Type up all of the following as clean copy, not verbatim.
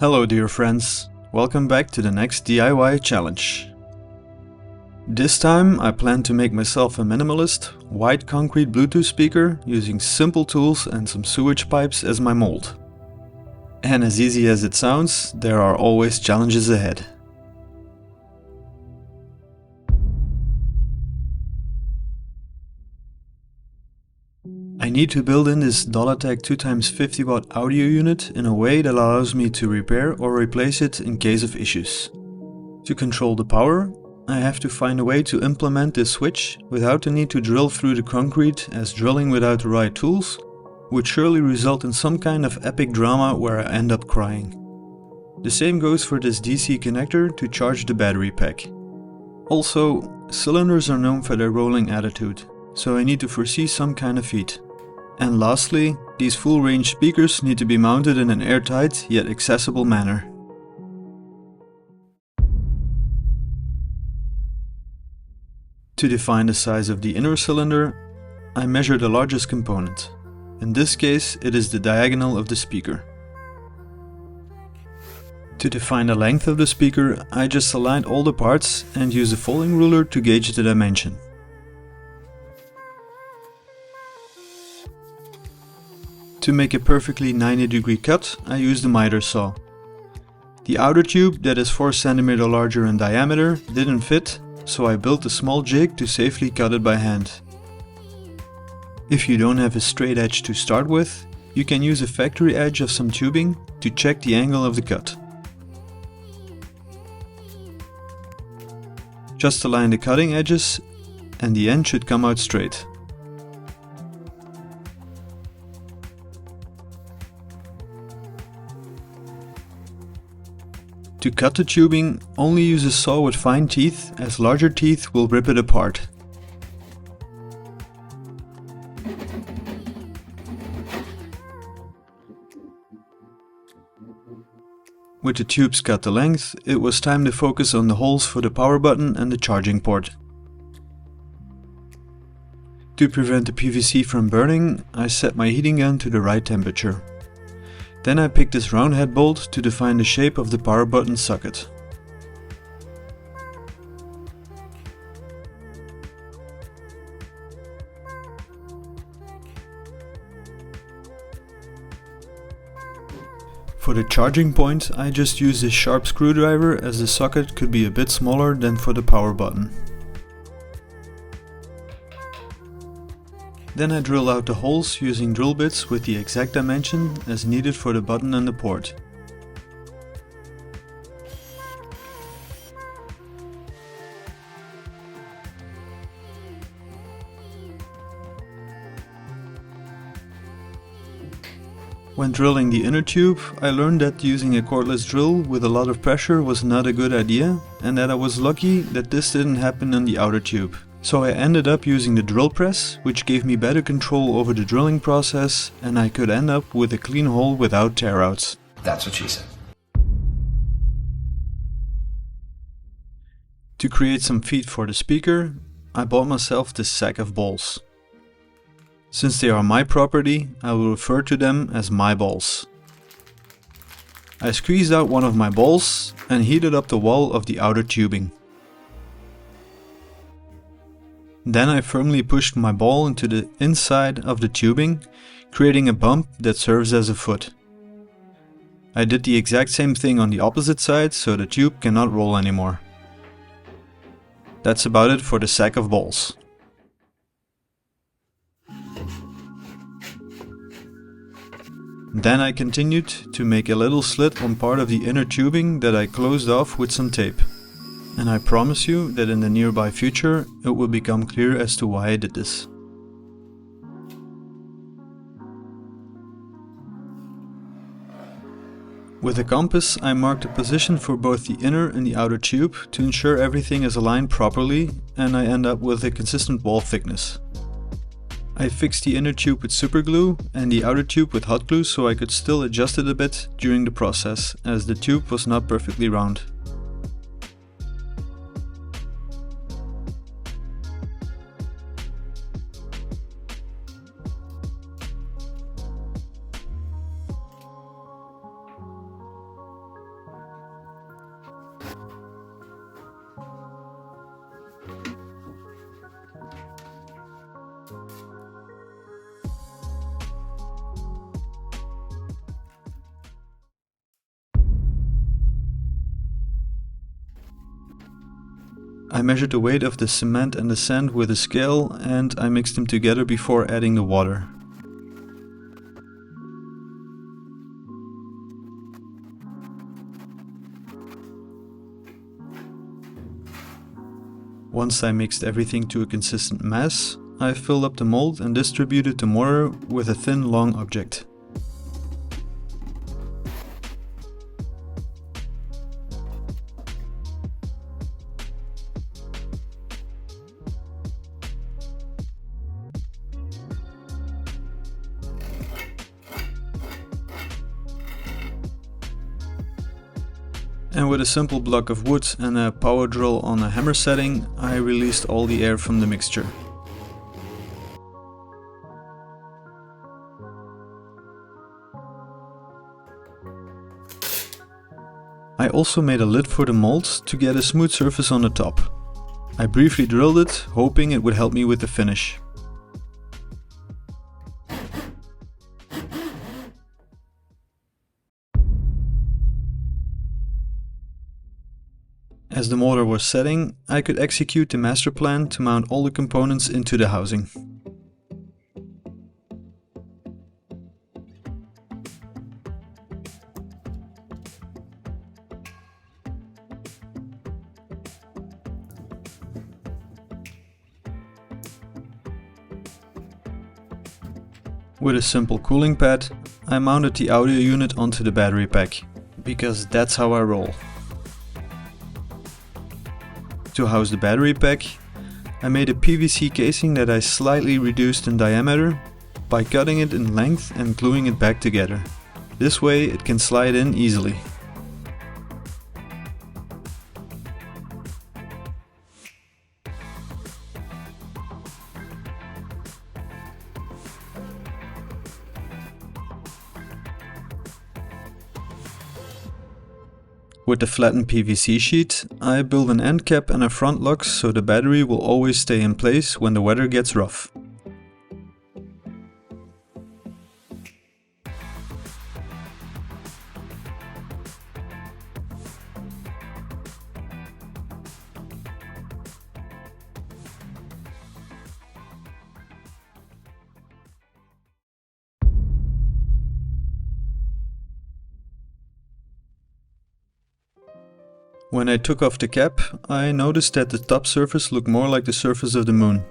Hello dear friends, welcome back to the next DIY challenge. This time I plan to make myself a minimalist, white concrete Bluetooth speaker using simple tools and some sewage pipes as my mold. And as easy as it sounds, there are always challenges ahead. I need to build in this Dolatec 2x50 watt audio unit in a way that allows me to repair or replace it in case of issues. To control the power, I have to find a way to implement this switch without the need to drill through the concrete, as drilling without the right tools would surely result in some kind of epic drama where I end up crying. The same goes for this DC connector to charge the battery pack. Also, cylinders are known for their rolling attitude, so I need to foresee some kind of feed. And lastly, these full range speakers need to be mounted in an airtight yet accessible manner. To define the size of the inner cylinder, I measure the largest component. In this case, it is the diagonal of the speaker. To define the length of the speaker, I just aligned all the parts and use a folding ruler to gauge the dimension. To make a perfectly 90-degree cut, I used a miter saw. The outer tube, that is 4 cm larger in diameter, didn't fit, so I built a small jig to safely cut it by hand. If you don't have a straight edge to start with, you can use a factory edge of some tubing to check the angle of the cut. Just align the cutting edges and the end should come out straight. To cut the tubing, only use a saw with fine teeth, as larger teeth will rip it apart. With the tubes cut to length, it was time to focus on the holes for the power button and the charging port. To prevent the PVC from burning, I set my heating gun to the right temperature. Then I picked this round head bolt to define the shape of the power button socket. For the charging point, I just used this sharp screwdriver, as the socket could be a bit smaller than for the power button. Then I drill out the holes using drill bits with the exact dimension as needed for the button and the port. When drilling the inner tube, I learned that using a cordless drill with a lot of pressure was not a good idea, and that I was lucky that this didn't happen on the outer tube. So I ended up using the drill press, which gave me better control over the drilling process, and I could end up with a clean hole without tear-outs. That's what she said. To create some feed for the speaker, I bought myself this sack of balls. Since they are my property, I will refer to them as my balls. I squeezed out one of my balls and heated up the wall of the outer tubing. Then I firmly pushed my ball into the inside of the tubing, creating a bump that serves as a foot. I did the exact same thing on the opposite side, so the tube cannot roll anymore. That's about it for the sack of balls. Then I continued to make a little slit on part of the inner tubing that I closed off with some tape. And I promise you that in the nearby future it will become clear as to why I did this. With a compass, I marked the position for both the inner and the outer tube to ensure everything is aligned properly, and I end up with a consistent wall thickness. I fixed the inner tube with super glue and the outer tube with hot glue, so I could still adjust it a bit during the process, as the tube was not perfectly round. I measured the weight of the cement and the sand with a scale and I mixed them together before adding the water. Once I mixed everything to a consistent mass, I filled up the mold and distributed the mortar with a thin long object. And with a simple block of wood and a power drill on a hammer setting, I released all the air from the mixture. I also made a lid for the mold to get a smooth surface on the top. I briefly drilled it, hoping it would help me with the finish. As the mortar was setting, I could execute the master plan to mount all the components into the housing. With a simple cooling pad, I mounted the audio unit onto the battery pack, because that's how I roll. To house the battery pack, I made a PVC casing that I slightly reduced in diameter by cutting it in length and gluing it back together. This way it can slide in easily. With the flattened PVC sheet, I built an end cap and a front lock so the battery will always stay in place when the weather gets rough. When I took off the cap, I noticed that the top surface looked more like the surface of the moon.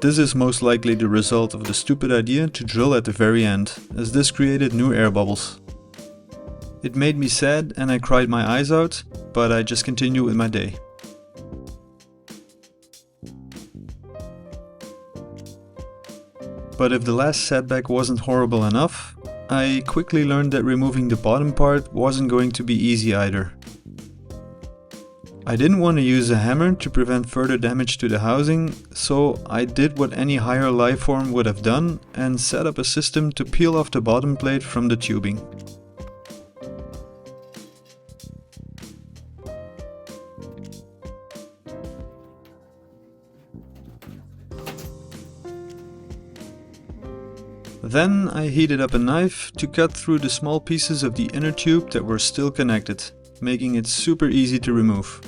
This is most likely the result of the stupid idea to drill at the very end, as this created new air bubbles. It made me sad and I cried my eyes out, but I just continued with my day. But if the last setback wasn't horrible enough, I quickly learned that removing the bottom part wasn't going to be easy either. I didn't want to use a hammer to prevent further damage to the housing, so I did what any higher life form would have done and set up a system to peel off the bottom plate from the tubing. Then I heated up a knife to cut through the small pieces of the inner tube that were still connected, making it super easy to remove.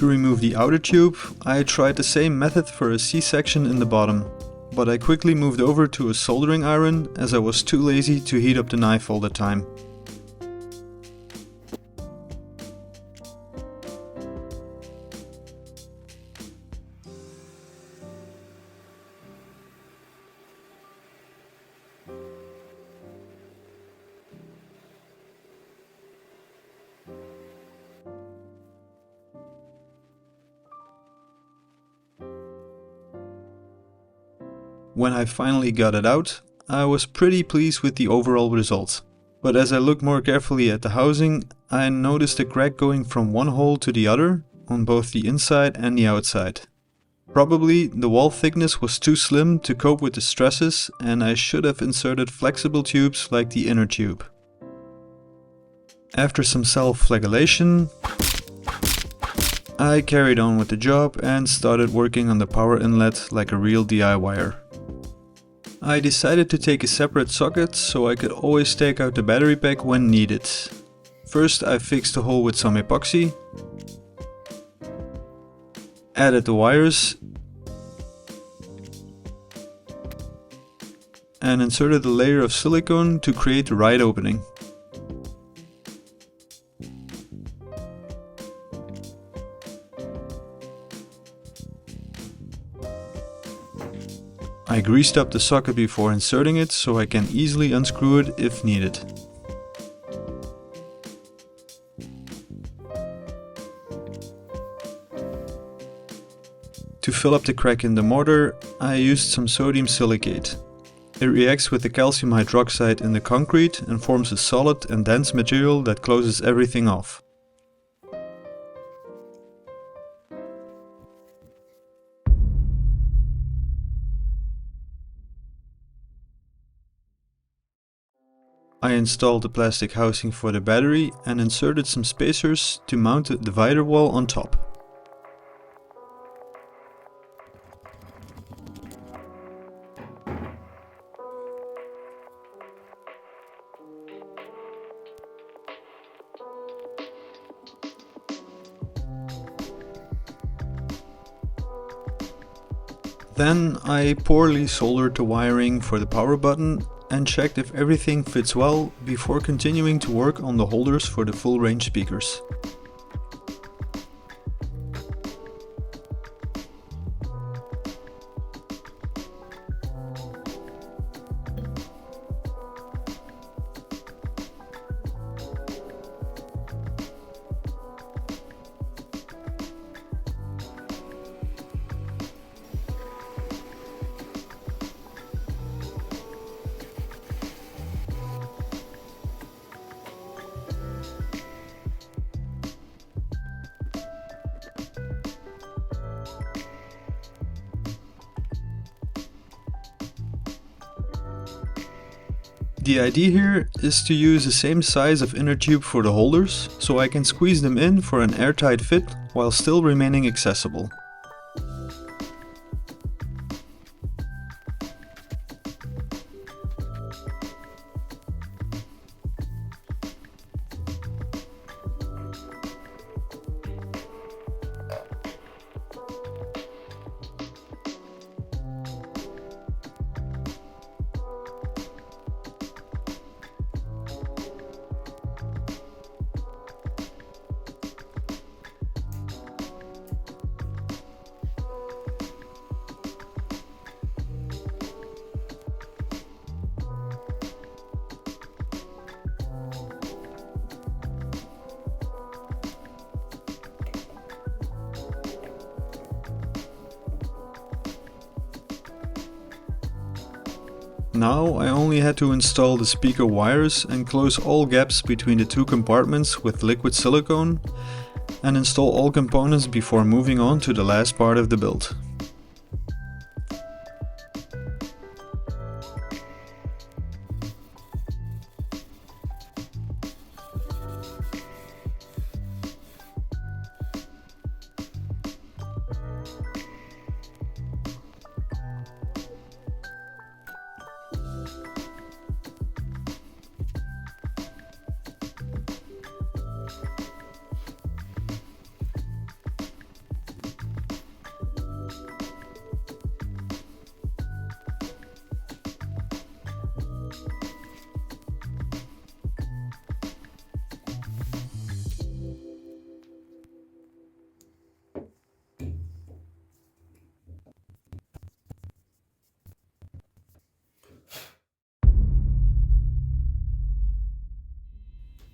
To remove the outer tube, I tried the same method for a C-section in the bottom, but I quickly moved over to a soldering iron as I was too lazy to heat up the knife all the time. When I finally got it out, I was pretty pleased with the overall result. But as I looked more carefully at the housing, I noticed a crack going from one hole to the other on both the inside and the outside. Probably the wall thickness was too slim to cope with the stresses and I should have inserted flexible tubes like the inner tube. After some self-flagellation, I carried on with the job and started working on the power inlet like a real DIYer. I decided to take a separate socket so I could always take out the battery pack when needed. First I fixed the hole with some epoxy, added the wires and inserted a layer of silicone to create the right opening. I greased up the socket before inserting it so I can easily unscrew it if needed. To fill up the crack in the mortar, I used some sodium silicate. It reacts with the calcium hydroxide in the concrete and forms a solid and dense material that closes everything off. I installed the plastic housing for the battery and inserted some spacers to mount the divider wall on top. Then I poorly soldered the wiring for the power button and checked if everything fits well before continuing to work on the holders for the full range speakers. The idea here is to use the same size of inner tube for the holders, so I can squeeze them in for an airtight fit while still remaining accessible. Now I only had to install the speaker wires and close all gaps between the two compartments with liquid silicone and install all components before moving on to the last part of the build.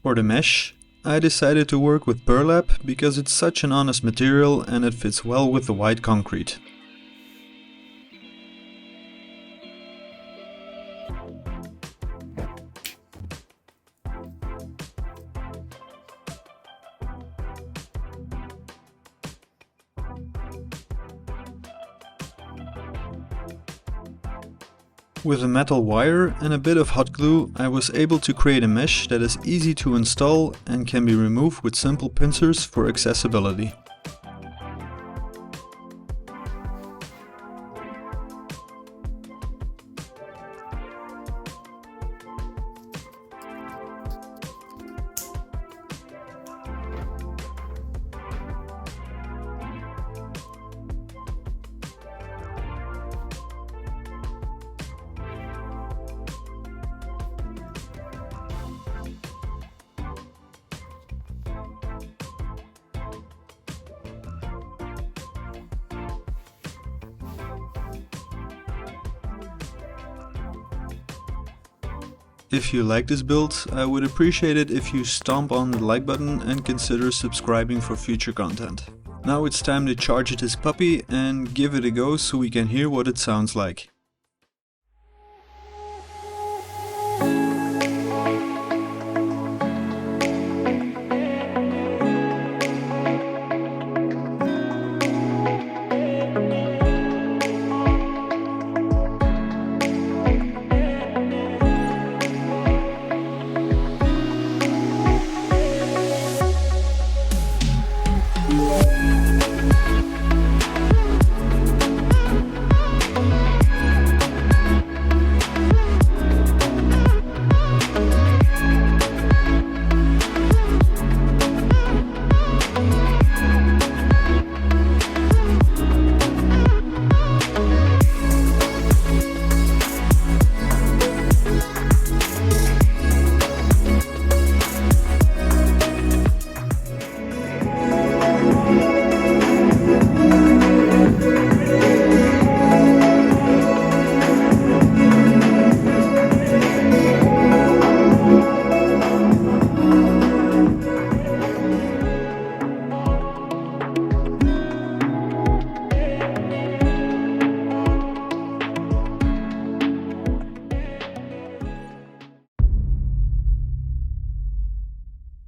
For the mesh, I decided to work with burlap because it's such an honest material and it fits well with the white concrete. With a metal wire and a bit of hot glue, I was able to create a mesh that is easy to install and can be removed with simple pincers for accessibility. If you like this build, I would appreciate it if you stomp on the like button and consider subscribing for future content. Now it's time to charge this puppy and give it a go so we can hear what it sounds like.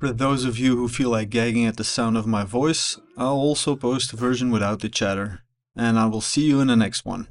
For those of you who feel like gagging at the sound of my voice, I'll also post a version without the chatter. And I will see you in the next one.